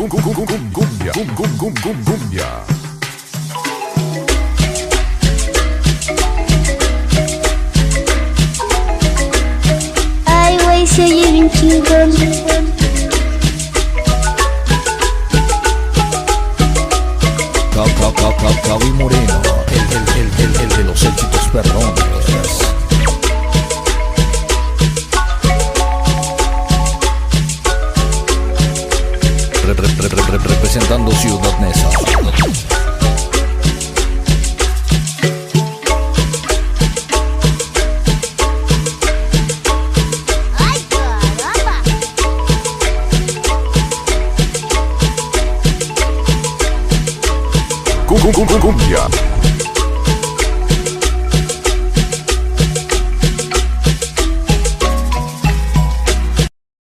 Cumbia. Ay, güey, se oye bien chingón. Gaby Moreno, el de los éxitos perrones. Representando Ciudad Neza. Ay, caramba. Cumbia.